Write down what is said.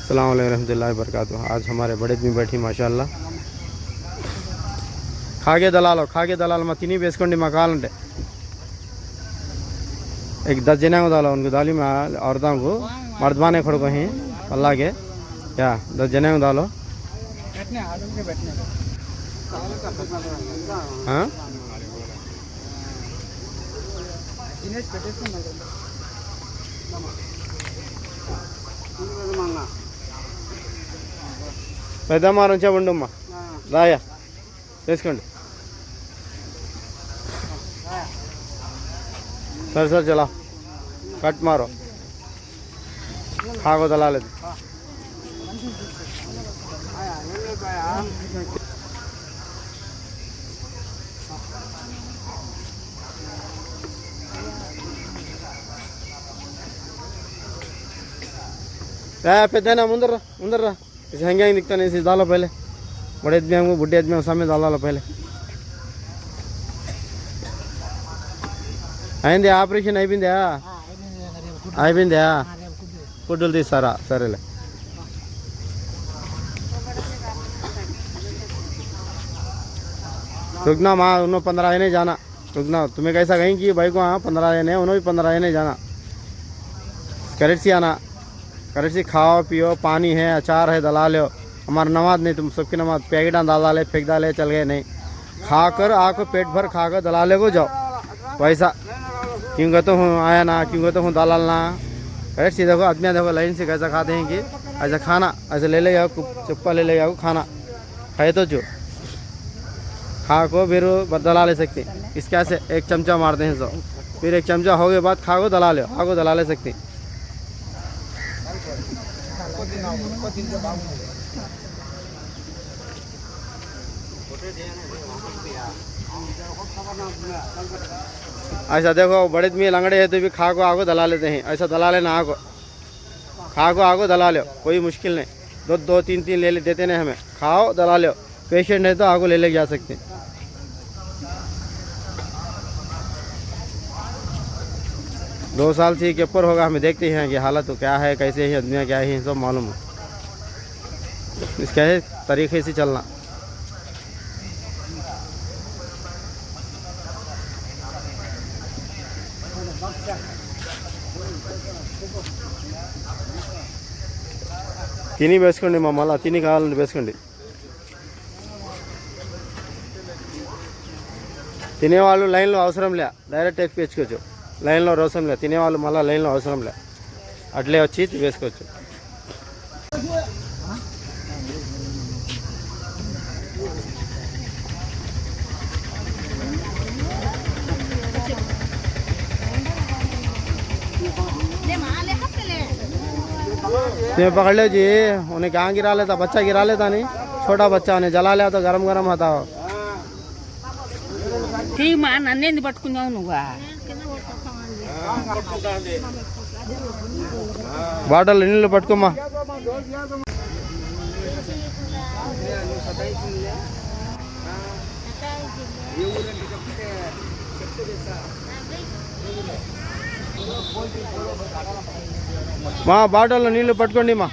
अस्सलाम वालेकुम रहमतुल्लाहि व बरकातुहू। आज हमारे बड़े में बैठी माशाल्लाह खागे दलाल मैं तिनी वेसकोंडी मैं कावाలంటే एक 10 जने दालो उनको दाली में औरतों को मर्दबाने खड़को ही अल्लाह के क्या 10 जने दालो हाँ పెద్ద మారం ఉండమ్మా రాయా వేసుకోండి सर सर चला कट मारो खागो दलाल पेदना मुंदर मुंदर इसे हंगे दिखता नहीं इसे डालो पहले बड़े आदमी हमको बुढ़े आदमी सामने डालो पहले అయింది ఆపరేషన్ అయిపోయిందా అయిపోయిందా ఫుడ్లు తీస్తారా సరేలే रुकना माँ उन्होंने 15 नहीं जाना रुकना तुम्हें कैसा कहीं कि भाई को हाँ 15 नहीं उन्होंने भी 15 नहीं जाना करेट से आना करेट से खाओ पियो पानी है अचार है दला लो हमारा नमाज नहीं तुम सबकी नमाज पैकेट डाले फेंक डाले चल गए नहीं खाकर आको पेट भर खाकर दलाले को जाओ पैसा क्यों कहता हूँ आया ना क्यों कहता हूँ दलाल ना करेक्ट सी देखो आदमी देखो लाइन से कैसा खाते हैं कि ऐसा खाना ऐसे ले जाओ चुप्पा ले जाओ खाना खाए तो जो खा को फिर दला ले सकते इसके से एक चमचा मारते हैं सो फिर एक चमचा हो गए बाद खा को दला लो खा को दला ले सकते ऐसा देखो बड़े में लंगड़े है तो भी खा को आगो दला लेते हैं ऐसा दला लेना आगो खा को आगो दला लो कोई मुश्किल नहीं दो तीन ले देते नहीं हमें खाओ दला लो पेशेंट है तो आगो ले जा सकते 2 साल से के ऊपर होगा हमें देखते हैं कि हालत तो क्या है कैसे है आदमी क्या है सब मालूम है इसका है तरीके से चलना తిని వేసుకోండి మా మళ్ళీ తిని కావాలంటే వేసుకోండి తినేవాళ్ళు లైన్లో అవసరం లే డైరెక్ట్ ఎక్కించుకోవచ్చు లైన్లో అవసరం లే తినేవాళ్ళు మళ్ళీ లైన్లో అవసరం లే అట్లే వచ్చి వేసుకోవచ్చు तुम्हें पकड़ लो जी उन्हें कहाँ गिरा लेता बच्चा गिरा लेता नहीं छोटा बच्चा उन्हें जला लिया तो गरम गरम होता हो ठीक मां नन्हे पట్టుకున్నావు నువ్వు బాటల్ నీళ్ళు పట్టుకోమ్మా మా బాటల్లో నీళ్ళు పట్టుకోండి మా